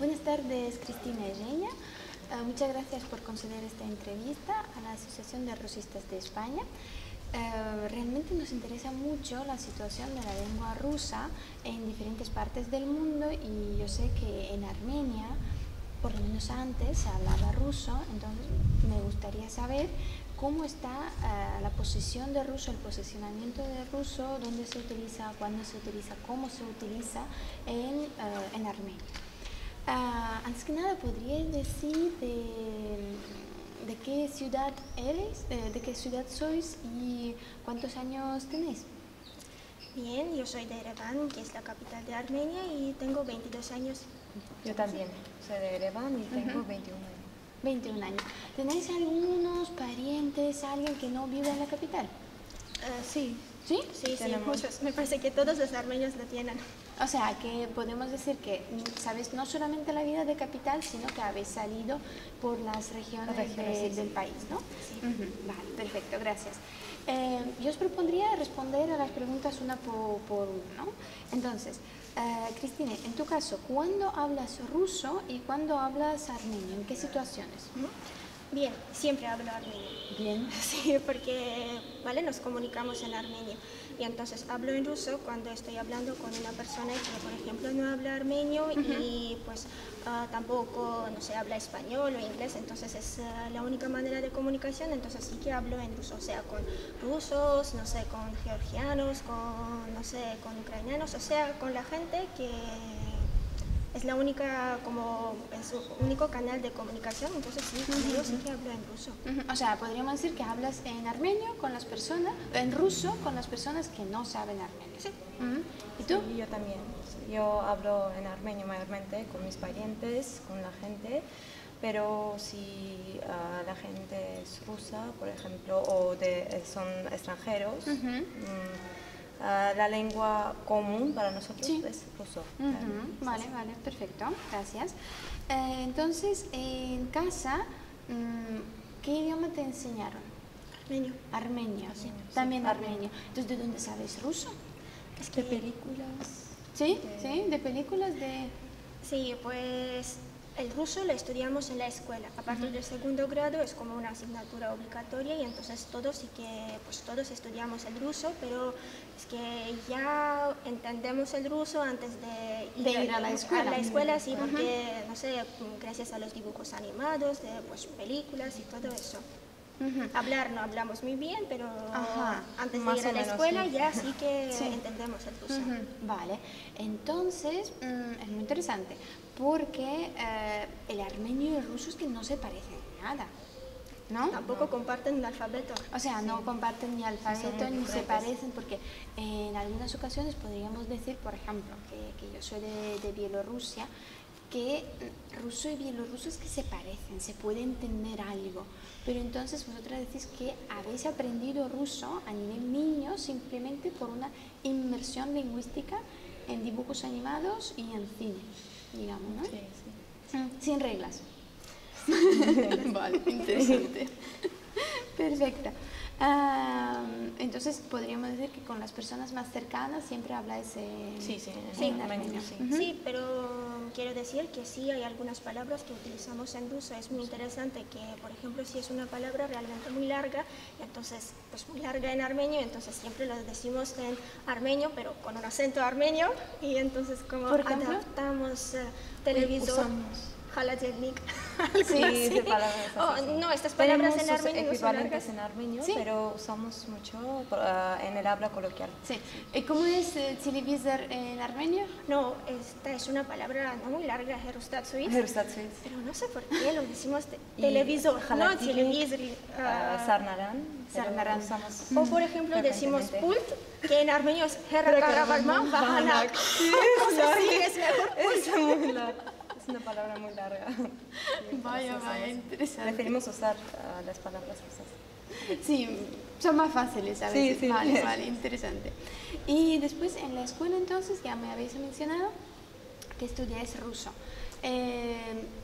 Buenas tardes, Cristina Egeña. Muchas gracias por conceder esta entrevista a la Asociación de Rusistas de España. Realmente nos interesa mucho la situación de la lengua rusa en diferentes partes del mundo, y yo sé que en Armenia, por lo menos antes, se hablaba ruso. Entonces me gustaría saber cómo está la posición de ruso, el posicionamiento de ruso, dónde se utiliza, cuándo se utiliza, cómo se utiliza en Armenia. Antes que nada, ¿podríais decir de qué ciudad eres, de qué ciudad sois y cuántos años tenéis? Bien, yo soy de Ereván, que es la capital de Armenia, y tengo 22 años. Yo también soy de Ereván y tengo 21 años. 21 años. ¿Tenéis algunos parientes, alguien que no vive en la capital? Sí. ¿Sí? Sí, muchos. Me parece que todos los armenios lo tienen. O sea, que podemos decir que sabéis no solamente la vida de capital, sino que habéis salido por las regiones del país, ¿no? Sí. Vale, perfecto, gracias. Yo os propondría responder a las preguntas una por una, ¿no? Entonces, Cristina, en tu caso, ¿cuándo hablas ruso y cuándo hablas armenio? ¿En qué situaciones? Bien, siempre hablo armenio. Bien. Sí, porque nos comunicamos en armenio. Y entonces hablo en ruso cuando estoy hablando con una persona que, por ejemplo, no habla armenio y pues tampoco, no sé, habla español o inglés. Entonces es la única manera de comunicación. Entonces sí que hablo en ruso, o sea, con rusos, no sé, con georgianos, con, no sé, con ucranianos, o sea, con la gente que es la única, como es su único canal de comunicación. Entonces sí, con ellos sí que hablo en ruso. O sea, podríamos decir que hablas en armenio con las personas, en ruso con las personas que no saben armenio. Sí. ¿Y tú? Sí, yo también. Yo hablo en armenio mayormente con mis parientes, con la gente, pero si la gente es rusa, por ejemplo, o son extranjeros, la lengua común para nosotros es ruso. Vale, vale, perfecto, gracias. Entonces, en casa, ¿qué idioma te enseñaron? Armenio. Armenio, Sí. También armenio. Entonces, ¿de dónde sabes ruso? Es que De películas. ¿Sí? ¿Sí? ¿De películas? Sí, pues el ruso lo estudiamos en la escuela. A partir del segundo grado es como una asignatura obligatoria, y entonces todos estudiamos el ruso, pero es que ya entendemos el ruso antes de ir a la escuela. A la escuela, sí, porque, no sé, gracias a los dibujos animados, de películas y todo eso. Hablar no hablamos muy bien, pero antes de ir a la escuela ya sí que entendemos el ruso. Vale, entonces es muy interesante, porque el armenio y el ruso es que no se parecen nada, ¿no? Tampoco comparten un alfabeto. O sea, no comparten ni alfabeto ni se parecen, porque en algunas ocasiones podríamos decir, por ejemplo, que yo soy de Bielorrusia, que ruso y bielorruso es que se parecen, se puede entender algo, pero entonces vosotras decís que habéis aprendido ruso a nivel niño simplemente por una inmersión lingüística en dibujos animados y en cine, digamos, ¿no? Sí, sí. Sin reglas. Vale, interesante. Perfecto. Entonces podríamos decir que con las personas más cercanas siempre habláis en armenio. Sí, pero quiero decir que sí hay algunas palabras que utilizamos en ruso. Es muy interesante que, por ejemplo, si es una palabra realmente muy larga, entonces pues muy larga en armenio, entonces siempre lo decimos en armenio, pero con un acento armenio, y entonces como adaptamos televisor. Haladjelnik. Sí, palabras no, estas palabras en armenio equivalentes en armenio, pero usamos mucho en el habla coloquial. Sí. ¿Cómo es televisor en armenio? No, esta es una palabra no muy larga, Herustat-Suiz. Pero no sé por qué lo decimos televisor, no televisor. Sarnaran. O por ejemplo decimos pult, que en armenio es Herrakarabarman Bahanak. Sí, es mejor. Es una palabra muy larga. Vaya, interesante. Preferimos usar las palabras rusas. Sí, son más fáciles a veces. Sí. Vale, interesante. Y después en la escuela entonces ya me habéis mencionado que estudiáis ruso.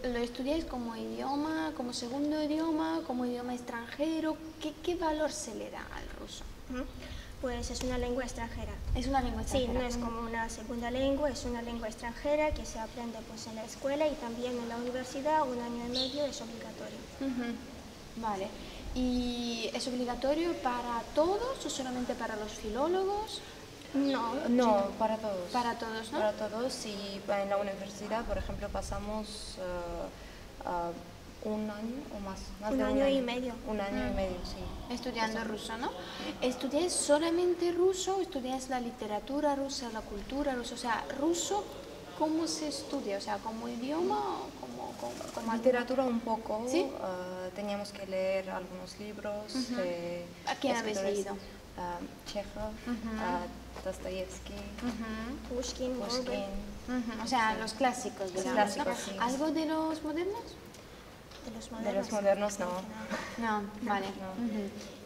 ¿Lo estudiáis como idioma, como segundo idioma, como idioma extranjero? ¿Qué valor se le da al ruso? Pues es una lengua extranjera. Es una lengua extranjera. Sí, no es como una segunda lengua, es una lengua extranjera que se aprende pues en la escuela y también en la universidad, 1 año y medio es obligatorio. Vale. ¿Y es obligatorio para todos o solamente para los filólogos? No, para todos. Para todos, ¿no? Para todos, y en la universidad, por ejemplo, pasamos 1 año o más Un de año y medio. 1 año y medio, sí. Estudiando ruso, ¿no? ¿Estudias solamente ruso? ¿Estudias la literatura rusa, la cultura rusa? O sea, ruso, ¿cómo se estudia? O sea, ¿como idioma o como Literatura un poco. ¿Sí? Teníamos que leer algunos libros de ¿A quién habéis escritores, leído? Chekhov, Dostoyevsky, Pushkin, Gogol. O sea, los clásicos, digamos, clásicos, ¿no? sí. ¿Algo de los modernos? De los de los modernos no. No, vale. No.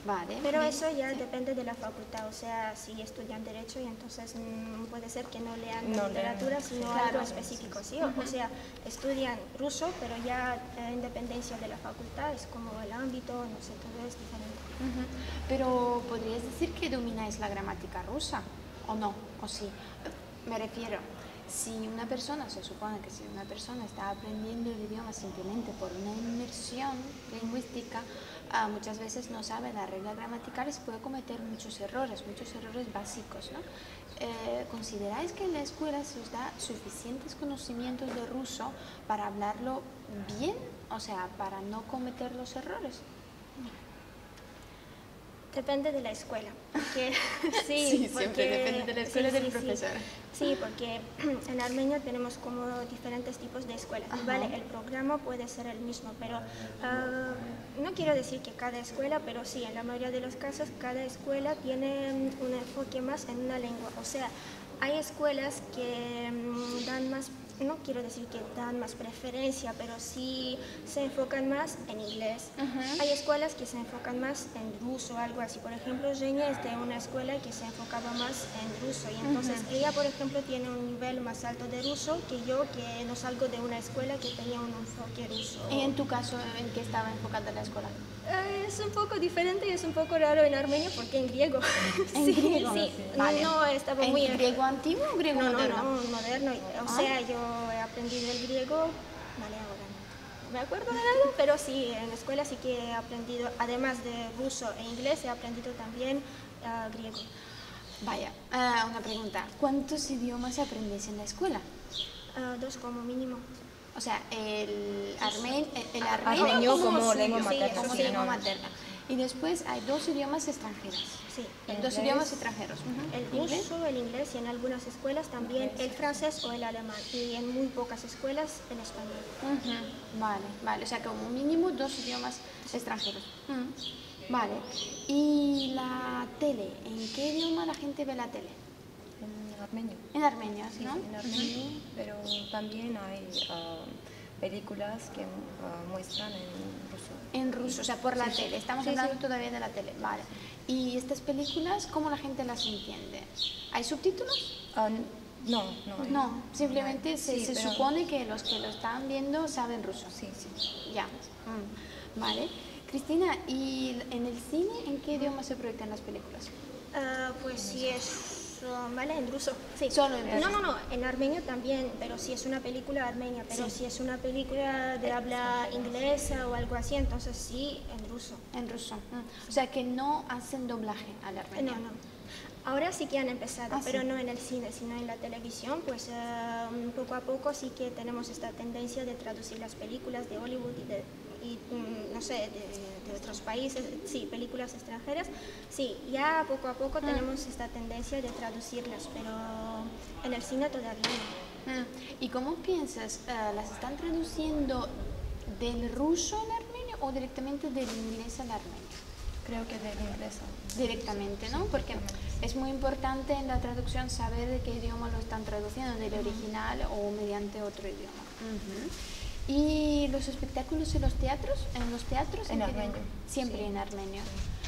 Vale. Pero eso ya depende de la facultad, o sea, si estudian Derecho y entonces puede ser que no lean No literatura, lean, sino claro. algo específico, ¿sí? O sea, estudian ruso, pero ya en dependencia de la facultad, es como el ámbito, no sé, todo es diferente. Pero ¿podrías decir que domináis la gramática rusa? ¿O no? ¿O sí? Me refiero, si una persona, se supone que si una persona está aprendiendo el idioma simplemente por una inmersión lingüística, muchas veces no sabe las reglas gramaticales y puede cometer muchos errores básicos, ¿no? ¿Consideráis que en la escuela se os da suficientes conocimientos de ruso para hablarlo bien? O sea, para no cometer los errores. Depende de la escuela. Porque, Sí, siempre depende de la escuela y del profesor. Sí, porque en Armenia tenemos como diferentes tipos de escuelas. Vale, el programa puede ser el mismo, pero no quiero decir que cada escuela, pero sí, en la mayoría de los casos, cada escuela tiene un enfoque más en una lengua. O sea, hay escuelas que dan más, no quiero decir que dan más preferencia, pero sí se enfocan más en inglés. Hay escuelas que se enfocan más en ruso o algo así. Por ejemplo, Zhenya es de una escuela que se enfocaba más en ruso y entonces ella, por ejemplo, tiene un nivel más alto de ruso que yo, que no salgo de una escuela que tenía un enfoque ruso. ¿Y en tu caso, en qué estaba enfocada la escuela? Es un poco diferente y es un poco raro en armenio porque en griego. ¿En griego? Sí, Vale. no estaba ¿En muy... griego antiguo o griego moderno? No, moderno. O sea, yo he aprendido el griego, vale, ahora no me acuerdo de nada, pero sí, en la escuela sí que he aprendido, además de ruso e inglés, he aprendido también griego. Vaya, una pregunta. ¿Cuántos idiomas aprendéis en la escuela? 2 como mínimo. O sea, el armenio Armenio como suyo, lengua materna, como sí, lengua no. materna. Y después hay 2 idiomas extranjeros. Sí. Dos idiomas extranjeros. El ruso, el inglés y en algunas escuelas también el francés o el alemán. Y en muy pocas escuelas el español. Vale. O sea, como mínimo 2 idiomas extranjeros. Vale. ¿Y la tele? ¿En qué idioma la gente ve la tele? En armenio. En armenio, Sí, ¿no? en armenio, pero también hay películas que muestran en ruso. En ruso, o sea, por la tele. Estamos hablando todavía de la tele. Vale. ¿Y estas películas, cómo la gente las entiende? ¿Hay subtítulos? No. No, simplemente Sí, se pero- supone que los que lo están viendo saben ruso. Sí. Ya. Vale. Cristina, ¿y en el cine en qué idioma se proyectan las películas? Pues sí es, vale, en ruso. Sí. Solo en ruso. No, en armenio también, pero si es una película armenia, pero si es una película de habla inglesa o algo así, entonces sí, en ruso. En ruso. O sea, que no hacen doblaje al armenio. No. Ahora sí que han empezado, pero sí. no en el cine, sino en la televisión, pues poco a poco sí que tenemos esta tendencia de traducir las películas de Hollywood y no sé, de otros países, sí, películas extranjeras, sí, ya poco a poco tenemos esta tendencia de traducirlas, pero en el cine todavía no. ¿Y cómo piensas? ¿Las están traduciendo del ruso al armenio o directamente del inglés al armenio? Creo que del inglés. Directamente, ¿no? Porque es muy importante en la traducción saber de qué idioma lo están traduciendo, del original o mediante otro idioma. ¿Y los espectáculos en los teatros? En qué armenio. idioma? Siempre Sí. en armenio.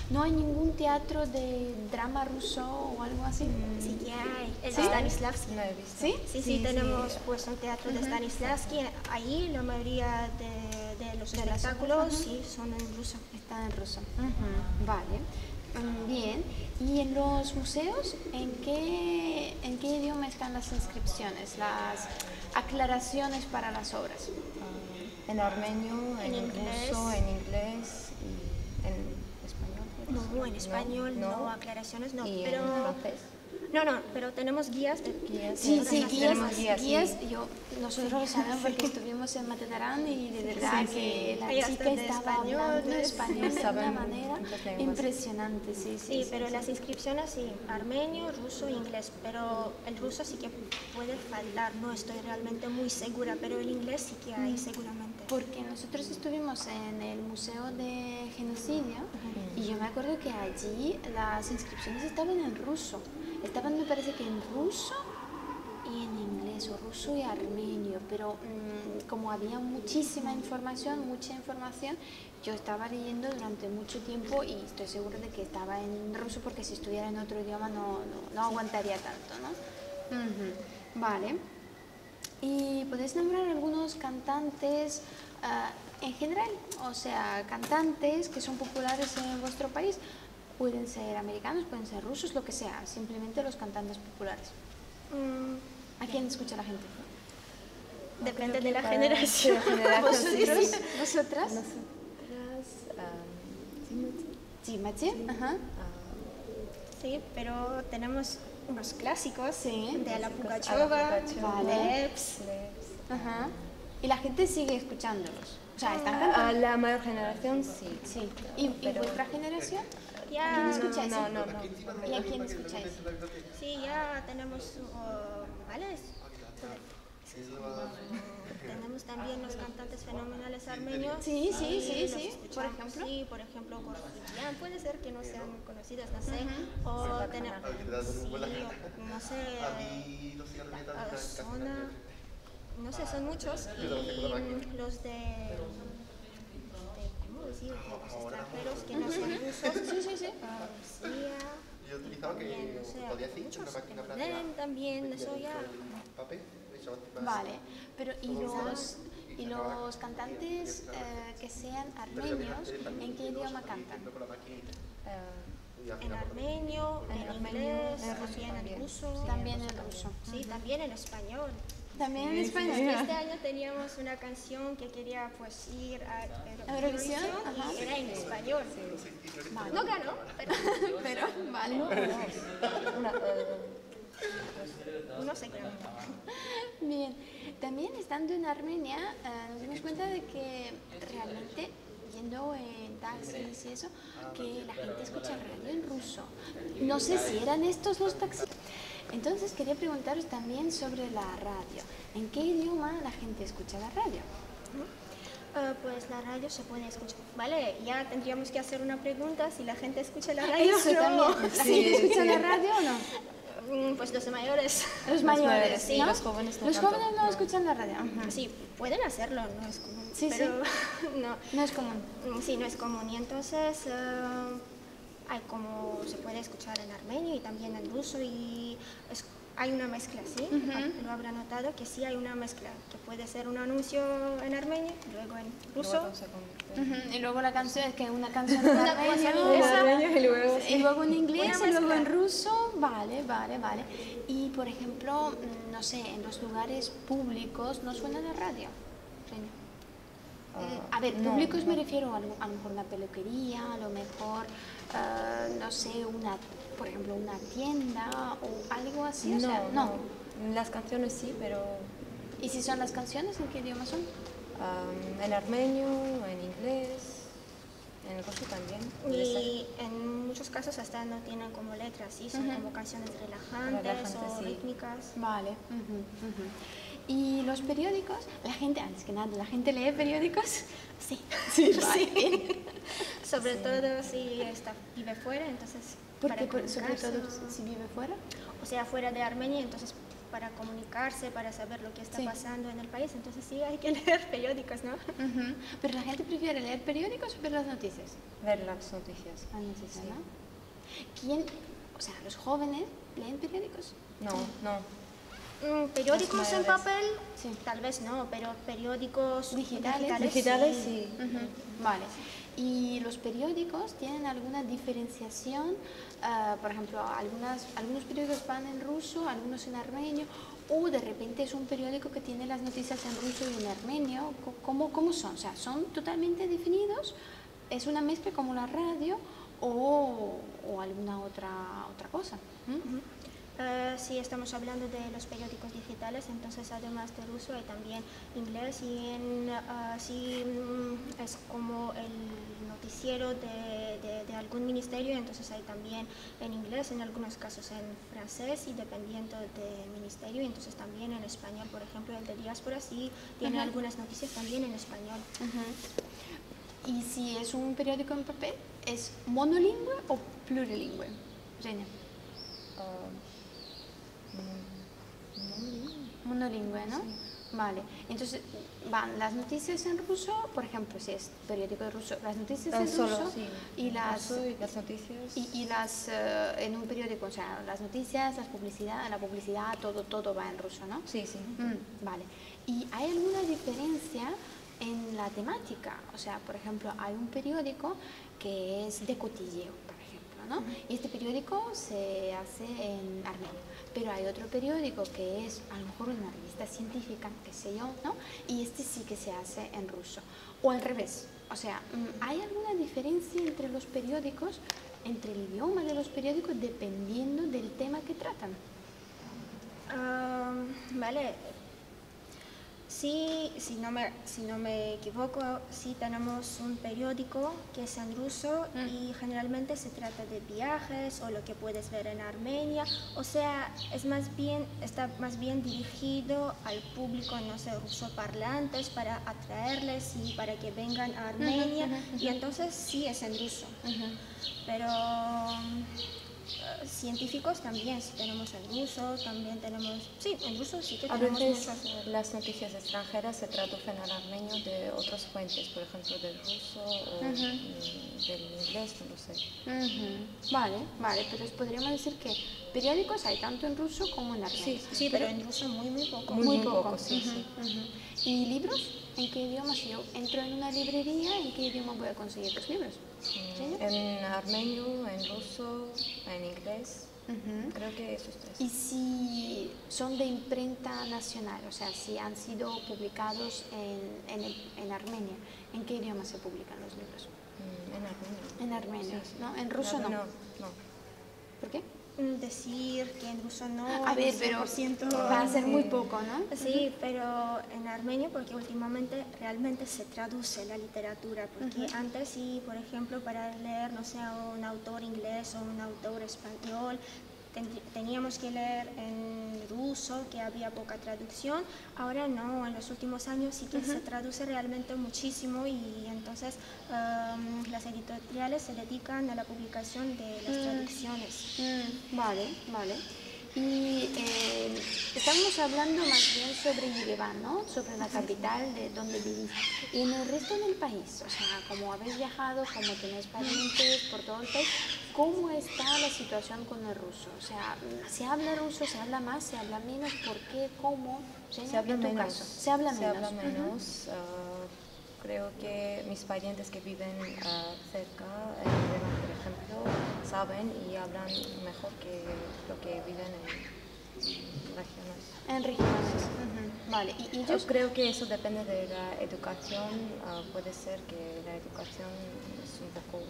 ¿No hay ningún teatro de drama ruso o algo así? Sí que hay, el ¿Sí? Stanislavski. No he visto. ¿Sí? Sí, tenemos pues un teatro de Stanislavski. Ahí la mayoría de los De las espectáculos obras, sí son en ruso. Está en ruso. Vale. Bien. ¿Y en los museos, en qué idioma están las inscripciones, las aclaraciones para las obras? En armenio, en ruso, en inglés y en español. No, en español no, aclaraciones no. ¿Y pero en francés? No, pero tenemos guías. Sí, tenemos guías, guías. sí. Nosotros lo sabemos porque estuvimos en Matetarán y de verdad que la Hay chica hasta de estaba español, hablando ¿no? español de Saben una manera muchas lenguas. impresionante. Sí, pero las inscripciones sí, armenio, ruso, inglés, pero el ruso sí que puede faltar, no estoy realmente muy segura, pero el inglés sí que hay seguramente. Porque nosotros estuvimos en el Museo de Genocidio y yo me acuerdo que allí las inscripciones estaban en ruso. Estaban, me parece que en ruso y en inglés, o ruso y armenio, pero como había muchísima información, mucha información, yo estaba leyendo durante mucho tiempo y estoy segura de que estaba en ruso porque si estuviera en otro idioma no aguantaría tanto, ¿no? Vale. ¿Y podéis nombrar algunos cantantes en general? O sea, cantantes que son populares en vuestro país. Pueden ser americanos, pueden ser rusos, lo que sea, simplemente los cantantes populares. ¿A quién escucha la gente? Depende de la generación. ¿Vosotras? Nosotras, Timati. Ajá. Sí, pero tenemos unos clásicos Sí. de Ala Clásicos, Pugacheva, Ala Pugacheva, de Leps. Ajá. Y la gente sigue escuchándolos. O sea, están cantando. A la mayor generación sí. Sí. ¿Y vuestra generación? Ya, ¿A quién escucháis? No. ¿Y a quién escucháis? Sí, ya tenemos, ¿vale? Tenemos también los cantantes fenomenales armenios. Sí. Los escuchamos. Por ejemplo. Sí, por ejemplo, Gorgitian. Puede ser que no sean muy conocidas, no sé. O tenemos, no sé, Zona. No sé, son muchos. Y los de ¿cómo decir? Los extranjeros que no son rusos. Sí. Rusia. Yo utilizaba que También, o sea, podía decir muchos, una máquina para Belén también, eso ya. papel. Vale, pero ¿y los cantantes que sean armenios, en qué idioma cantan? En armenio, en inglés, también en ruso. También en ruso. Sí, también en español. También en español. Este año teníamos una canción que quería pues ir a Eurovisión, y ajá. era en español. Vale. No ganó, Pero, vale. uno se ganó. Bien, también estando en Armenia nos dimos cuenta de que realmente yendo en taxis y eso, que la gente escucha radio en ruso. No sé si eran estos los taxis. Entonces quería preguntaros también sobre la radio. ¿En qué idioma la gente escucha la radio? Pues la radio se puede escuchar. Vale, ya tendríamos que hacer una pregunta si la gente escucha la radio. Eso o no. también. ¿La gente escucha la radio o no? Pues los mayores. Los mayores, sí, ¿no? los jóvenes no Los tanto. jóvenes no escuchan la radio. Ajá. Sí, pueden hacerlo, no es común. Sí, pero no. No es común. Sí, no es común. Y entonces hay como se puede escuchar en armenio y también en ruso y hay una mezcla, ¿sí? Lo habrá notado que sí hay una mezcla, que puede ser un anuncio en armenio, luego en ruso. Y luego la canción es que una canción en armenio, y luego en inglés Una y luego en mezcla. ruso. Vale. Y por ejemplo, no sé, en los lugares públicos no suena la radio. A ver, no, públicos me refiero a lo mejor una peluquería, a lo mejor, no sé, por ejemplo, una tienda o algo así. O sea, no. Las canciones sí, pero ¿Y si son las canciones, en qué idioma son? en armenio, en inglés, en ruso también. Y en muchos casos hasta no tienen como letras, ¿sí? Son como canciones relajantes o sí. rítmicas. Vale. ¿Y los periódicos? La gente, antes que nada, ¿la gente lee periódicos? Sí. Vale. Sobre todo si vive fuera, entonces ¿Por qué? para Sobre todo comunicarse, si vive fuera. o sea, fuera de Armenia, entonces para comunicarse, para saber lo que está Sí. pasando en el país, entonces sí hay que leer periódicos, ¿no? Pero la gente prefiere leer periódicos o ver las noticias. Ver las noticias. Las noticias, ¿no? ¿Quién, o sea, los jóvenes leen periódicos? No. Periódicos Los en mayores. papel, Sí. tal vez no, pero periódicos Digitales. digitales, Digitales sí. sí. Vale. ¿Y los periódicos tienen alguna diferenciación? Por ejemplo, algunos periódicos van en ruso, algunos en armenio, o de repente es un periódico que tiene las noticias en ruso y en armenio. ¿Cómo son? O sea, ¿son totalmente definidos? ¿Es una mezcla como la radio o alguna otra cosa? Si estamos hablando de los periódicos digitales, entonces además de ruso hay también inglés y si es como el noticiero de algún ministerio, entonces hay también en inglés, en algunos casos en francés y dependiendo del ministerio, entonces también en español, por ejemplo el de diáspora sí tiene algunas noticias también en español. Y si es un periódico en papel, ¿es monolingüe o plurilingüe? Reina. Monolingüe, ¿no? Sí. Vale, entonces van las noticias en ruso, por ejemplo, si es periódico de ruso, las noticias en ruso sí. y las noticias y las en un periódico, o sea, las noticias, la publicidad, todo va en ruso, ¿no? Sí, sí. Vale. ¿Y hay alguna diferencia en la temática? O sea, por ejemplo, hay un periódico que es de cotilleo, por ejemplo, ¿no? Y este periódico se hace en armenio. Pero hay otro periódico que es a lo mejor una revista científica, qué sé yo, ¿no? Y este sí que se hace en ruso. O al revés. O sea, ¿hay alguna diferencia entre los periódicos, entre el idioma de los periódicos, dependiendo del tema que tratan? Vale. Sí, si no me equivoco, sí tenemos un periódico que es en ruso y generalmente se trata de viajes o lo que puedes ver en Armenia. O sea, está más bien dirigido al público, no sé, rusoparlantes para atraerles y para que vengan a Armenia. Y entonces sí es en ruso. Pero científicos también, sí tenemos en ruso, también tenemos, sí, en ruso sí que tenemos muchas. muchos. Las noticias extranjeras se traducen al armenio de otras fuentes, por ejemplo del ruso o del inglés, no lo sé. Vale, pero podríamos decir que periódicos hay tanto en ruso como en armenio. Sí, pero en ruso muy poco. Muy poco, sí. ¿Y libros? ¿En qué idioma? Si yo entro en una librería, ¿en qué idioma voy a conseguir los libros? En armenio, en ruso, en inglés, creo que esos tres. ¿Y si son de imprenta nacional? O sea, si han sido publicados en Armenia, ¿en qué idioma se publican los libros? En armenio. En armenio, Sí. ¿no? En ruso no. No. ¿Por qué? Decir que en ruso no. A ver, pero va a ser muy poco, ¿no? Sí, pero en armenio, porque últimamente realmente se traduce la literatura, porque antes sí, por ejemplo, para leer, no sé, a un autor inglés o un autor español, teníamos que leer en ruso, que había poca traducción. Ahora no, en los últimos años sí que se traduce realmente muchísimo y entonces las editoriales se dedican a la publicación de las traducciones. Vale. Y estamos hablando más bien sobre Yerevan, ¿no? Sobre la capital de donde vivís. Y en el resto del país, o sea, como habéis viajado, como tenéis parientes por todo el país, ¿cómo está la situación con el ruso? O sea, ¿se habla ruso? ¿Se habla más? ¿Se habla menos? ¿Por qué? ¿Cómo? Se habla en tu menos. caso. Se habla menos. Creo que mis parientes que viven cerca, en Yerevan, por ejemplo, saben y hablan mejor que lo que viven en regiones. En regiones. Vale. ¿Y Yo creo que eso depende de la educación. Puede ser que la educación es un poco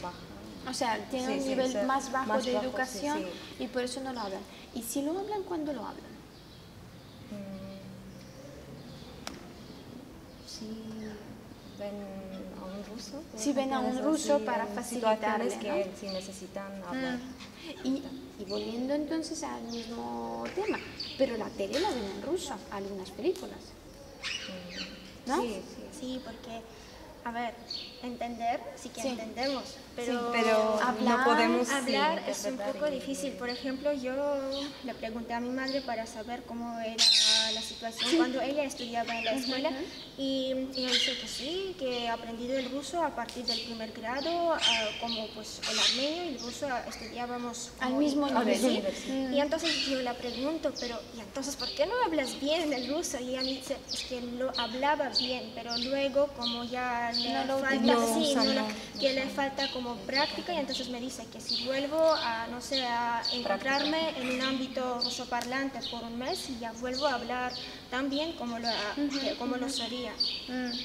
baja. O sea, tiene un nivel más bajo de educación sí. y por eso no lo hablan. ¿Y si lo hablan, cuándo lo hablan? Ven a un ruso. Si ven a un ruso para facilitarles, que si necesitan hablar. Y volviendo entonces al mismo tema, pero la tele la ven en ruso, algunas películas, ¿no? Sí, porque, a ver, entender, sí que entendemos, pero, hablar, no podemos hablar es un poco difícil. Por ejemplo, yo le pregunté a mi madre para saber cómo era la situación cuando ella estudiaba en la escuela y ella dice que sí, que ha aprendido el ruso a partir del primer grado, como pues el armenio y el ruso estudiábamos al mismo nivel. Y entonces yo le pregunto, pero ¿y entonces por qué no hablas bien el ruso? Y ella me dice, es que lo hablaba bien, pero luego como ya le falta sí, usando, que le falta como práctica, y entonces me dice que si vuelvo a, no sé, a encontrarme en un ámbito rusoparlante por un mes, y ya vuelvo a hablar tan bien como lo solía.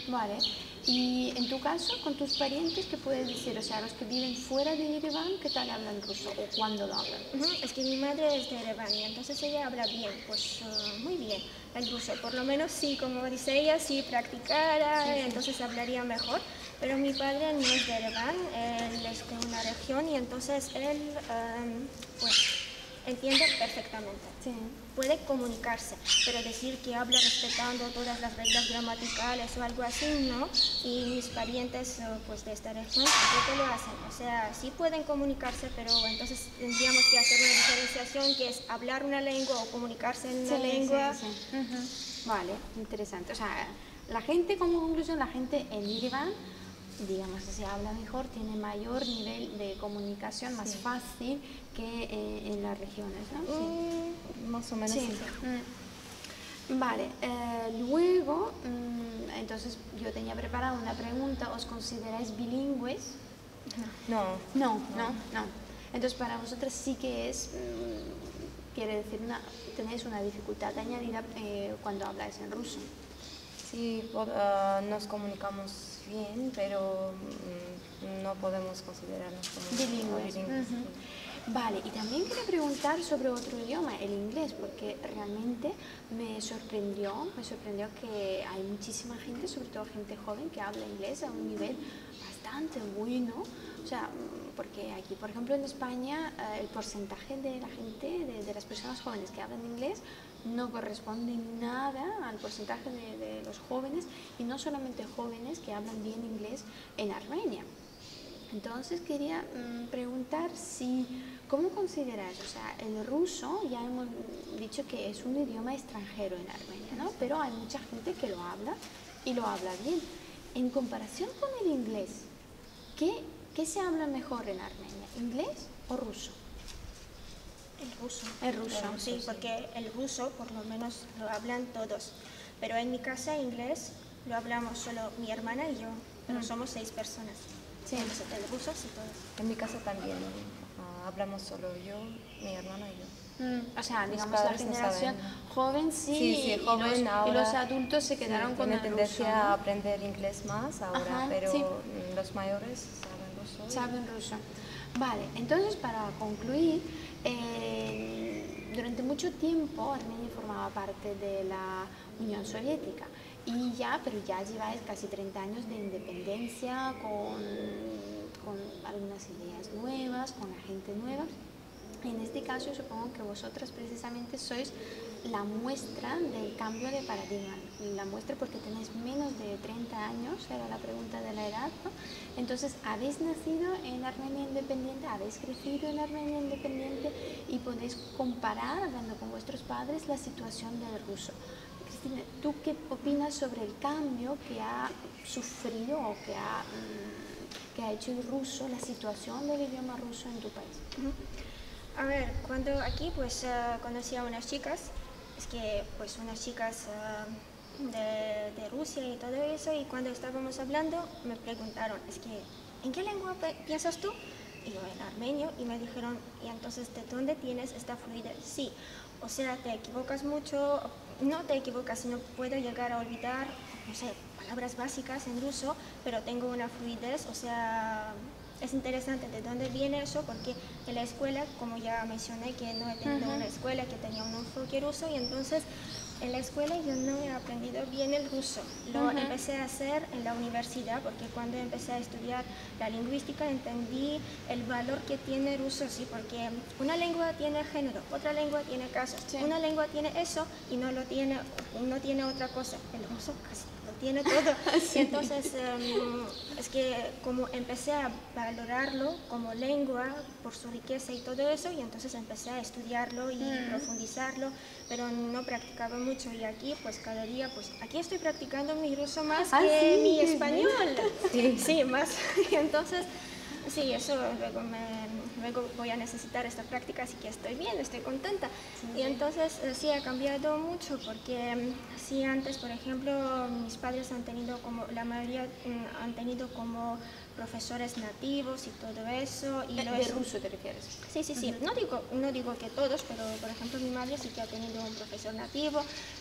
Vale. Y en tu caso, con tus parientes, ¿qué puedes decir? O sea, los que viven fuera de Yerevan, ¿qué tal hablan ruso o cuándo lo hablan? Es que mi madre es de Yerevan y entonces ella habla bien, pues muy bien el ruso. Por lo menos sí, como dice ella, si practicara, entonces hablaría mejor. Pero mi padre no es de Yerevan, él es de una región y entonces él pues entiende perfectamente. Sí. Puede comunicarse, pero decir que habla respetando todas las reglas gramaticales o algo así, no. Y mis parientes pues de esta región tampoco lo hacen. O sea, sí pueden comunicarse, pero entonces tendríamos que hacer una diferenciación, que es hablar una lengua o comunicarse en una lengua. Vale, interesante. O sea, la gente, como conclusión, la gente en Yerevan, digamos, si habla mejor, tiene mayor nivel de comunicación, más fácil que en las regiones, ¿no? Más o menos. Sí. Vale, luego, entonces yo tenía preparada una pregunta. ¿Os consideráis bilingües? No. No. Entonces para vosotras sí que es, quiere decir, tenéis una dificultad añadida cuando habláis en ruso. Sí, nos comunicamos bien, pero no podemos considerarnos como Bilingües. Vale, y también quería preguntar sobre otro idioma, el inglés, porque realmente me sorprendió que hay muchísima gente, sobre todo gente joven, que habla inglés a un nivel bastante bueno. O sea, porque aquí, por ejemplo, en España, el porcentaje de la gente, de las personas jóvenes que hablan inglés, no corresponde nada al porcentaje de los jóvenes, y no solamente jóvenes que hablan bien inglés en Armenia. Entonces quería preguntar ¿cómo consideráis? O sea, el ruso ya hemos dicho que es un idioma extranjero en Armenia, ¿no? Pero hay mucha gente que lo habla y lo habla bien. En comparación con el inglés, ¿qué se habla mejor en Armenia? ¿Inglés o ruso? El ruso, sí, porque el ruso por lo menos lo hablan todos. Pero en mi casa inglés lo hablamos solo mi hermana y yo, pero somos 6 personas. Sí, el ruso sí todos. En mi casa también hablamos solo yo, mi hermana y yo. O sea, Mis digamos, la padres no generación saben. joven Sí, joven y ahora, los adultos se quedaron con el tienen ruso, tendencia ¿no? a aprender inglés más ahora, pero los mayores saben ruso. Saben ruso. Vale, entonces para concluir, durante mucho tiempo Armenia formaba parte de la Unión Soviética, pero ya lleváis casi 30 años de independencia, con algunas ideas nuevas, con la gente nueva. En este caso, supongo que vosotras precisamente sois la muestra del cambio de paradigma, la muestra porque tenéis menos de 30 años, era la pregunta de la edad, ¿no? Entonces, habéis nacido en Armenia independiente, habéis crecido en Armenia independiente y podéis comparar, hablando con vuestros padres, la situación del ruso. Cristina, ¿tú qué opinas sobre el cambio que ha sufrido o que ha hecho el ruso, la situación del idioma ruso en tu país? A ver, cuando aquí pues conocí a unas chicas, es que pues unas chicas de Rusia y todo eso, y cuando estábamos hablando me preguntaron, es que, ¿en qué lengua piensas tú? Y yo, en armenio, y me dijeron, ¿y entonces de dónde tienes esta fluidez? Sí, o sea, te equivocas mucho, no te equivocas, sino puedo llegar a olvidar, no sé, palabras básicas en ruso, pero tengo una fluidez, o sea... Es interesante de dónde viene eso, porque en la escuela, como ya mencioné, que no he tenido una escuela que tenía un enfoque ruso, y entonces en la escuela yo no he aprendido bien el ruso. Lo empecé a hacer en la universidad, porque cuando empecé a estudiar la lingüística entendí el valor que tiene el ruso, sí, porque una lengua tiene género, otra lengua tiene casos, una lengua tiene eso y no tiene otra cosa. El ruso casi lo tiene todo. Y entonces es que como empecé a valorarlo como lengua por su riqueza y todo eso, y entonces empecé a estudiarlo y profundizarlo, pero no practicaba mucho, y aquí pues cada día pues aquí estoy practicando mi ruso más que mi español. Sí, más. Y entonces Sí, eso luego voy a necesitar esta práctica, así que estoy bien, estoy contenta. Y entonces sí ha cambiado mucho porque sí antes, por ejemplo, mis padres han tenido como, la mayoría han tenido como profesores nativos y todo eso. Y ¿De ruso te refieres? Sí, sí, sí. No digo que todos, pero por ejemplo mi madre sí que ha tenido un profesor nativo.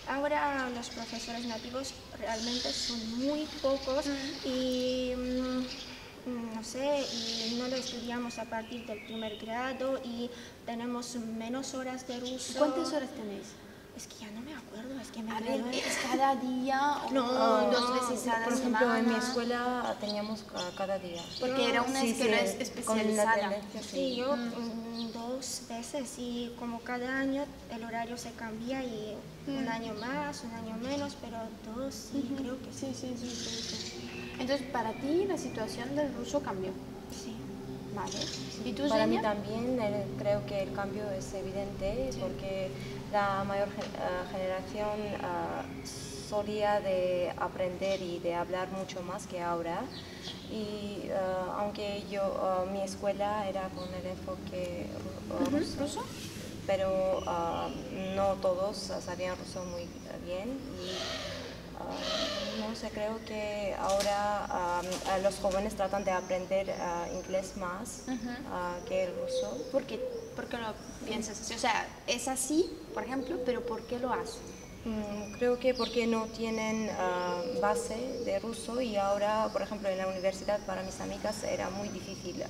Ahora los profesores nativos realmente son muy pocos y no sé, y no lo estudiamos a partir del primer grado y tenemos menos horas de ruso. ¿Cuántas horas tenéis? Es que ya no me acuerdo, es que me A ver, gradué. ¿es cada día o No, dos veces a la Por ejemplo, semana? en mi escuela teníamos cada día. Porque era una Sí, escuela sí, especializada. con la tendencia, Sí, yo 2 veces y como cada año el horario se cambia y un año más, un año menos, pero 2 sí, creo que sí. Sí. Entonces, para ti la situación del ruso cambió. Sí. Vale. ¿Y tú, Para mí Xenia? también creo que el cambio es evidente porque la mayor generación solía de aprender y de hablar mucho más que ahora. Y aunque mi escuela era con el enfoque ruso, pero no todos sabían ruso muy bien. No sé, creo que ahora los jóvenes tratan de aprender inglés más que el ruso. ¿Por qué lo piensas así? O sea, es así, por ejemplo, pero ¿por qué lo haces? Creo que porque no tienen base de ruso y ahora, por ejemplo, en la universidad para mis amigas era muy difícil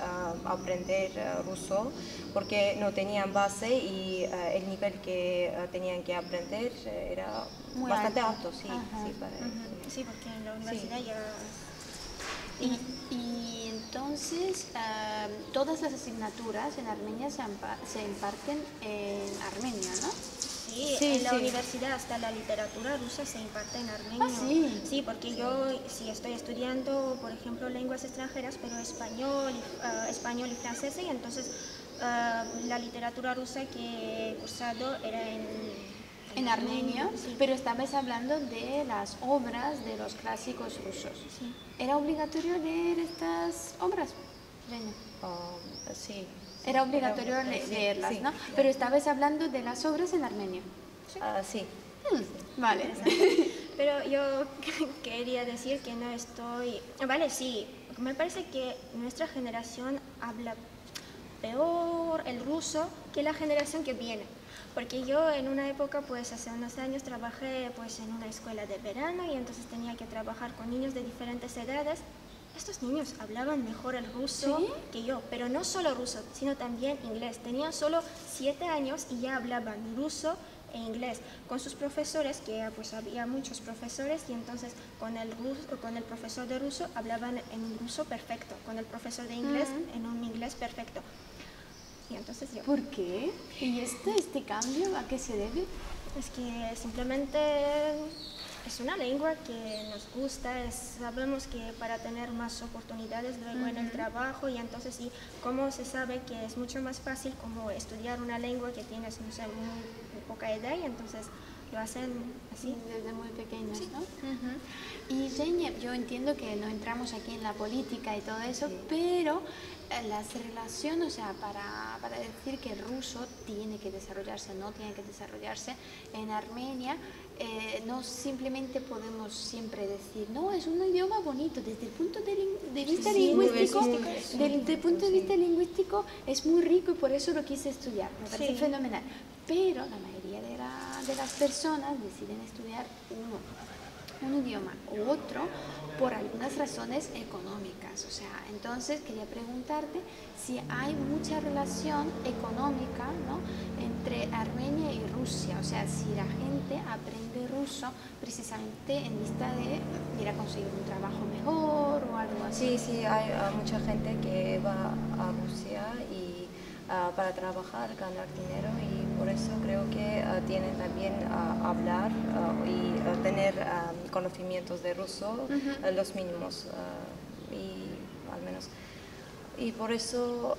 aprender ruso porque no tenían base y el nivel que tenían que aprender era Muy bastante alto. alto, sí, Ajá. Sí, porque en la universidad ya... Y entonces, todas las asignaturas en Armenia se imparten en armenio, ¿no? Sí, en la universidad hasta la literatura rusa se imparte en armenio. Ah, sí. Sí, porque yo sí estoy estudiando, por ejemplo, lenguas extranjeras, pero español y francés, y entonces la literatura rusa que he cursado era En armenio, sí. pero estabas hablando de las obras de los clásicos rusos. Sí. ¿Era obligatorio leer estas obras? Xenia? Sí. Era obligatorio Sí, leerlas, sí, ¿no? sí. Pero estabas hablando de las obras en armenio. Sí. Vale. Pero yo quería decir que no estoy... Vale, sí, me parece que nuestra generación habla peor el ruso que la generación que viene. Porque yo en una época, pues hace unos años, trabajé pues en una escuela de verano y entonces tenía que trabajar con niños de diferentes edades. Estos niños hablaban mejor el ruso que yo, pero no solo ruso, sino también inglés. Tenían solo 7 años y ya hablaban ruso e inglés con sus profesores, que pues había muchos profesores, y entonces con el profesor de ruso hablaban en un ruso perfecto, con el profesor de inglés en un inglés perfecto. Y entonces yo... ¿Por qué? ¿Y este cambio a qué se debe? Es que simplemente es una lengua que nos gusta, sabemos que para tener más oportunidades luego en el trabajo, y entonces y como se sabe que es mucho más fácil como estudiar una lengua que tienes, no sé, muy poca edad, y entonces lo hacen así. Desde muy pequeños, ¿no? Y Xenia, yo entiendo que no entramos aquí en la política y todo eso, pero las relaciones, o sea, para decir que el ruso tiene que desarrollarse, no tiene que desarrollarse en Armenia, no simplemente podemos siempre decir, no, es un idioma bonito, desde el punto de vista lingüístico, desde el punto de vista lingüístico es muy rico y por eso lo quise estudiar, me parece fenomenal. Pero la mayoría de las personas deciden estudiar un idioma u otro por algunas razones económicas. O sea, entonces quería preguntarte si hay mucha relación económica, ¿no?, entre Armenia y Rusia. O sea, si la gente aprende ruso precisamente en vista de ir a conseguir un trabajo mejor o algo así. Sí, hay mucha gente que va a Rusia y para trabajar, ganar dinero, y por eso creo que tienen también hablar y tener conocimientos de ruso, los mínimos, y al menos. Y por eso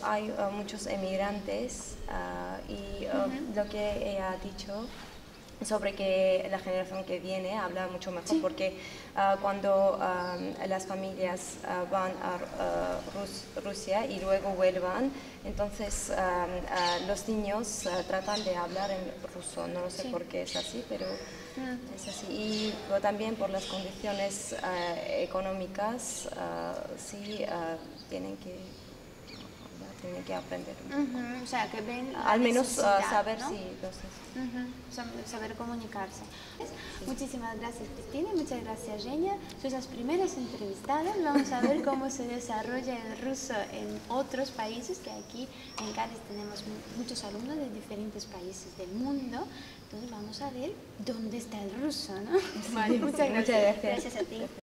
hay muchos emigrantes y lo que ella ha dicho sobre que la generación que viene habla mucho mejor, porque cuando las familias van a Rusia y luego vuelvan, entonces los niños tratan de hablar en ruso. No sé por qué es así, pero es así. Y también por las condiciones económicas, sí tienen que aprender un poco. O sea, que ven Al menos necesidad, saber ¿no? si los Saber comunicarse. Muchísimas gracias, Cristina, y muchas gracias, Reña. Sois las primeras entrevistadas. Vamos a ver cómo se desarrolla el ruso en otros países, que aquí en Cádiz tenemos muchos alumnos de diferentes países del mundo. Entonces vamos a ver dónde está el ruso, ¿no? Vale, muchas gracias. Muchas gracias. Gracias a ti.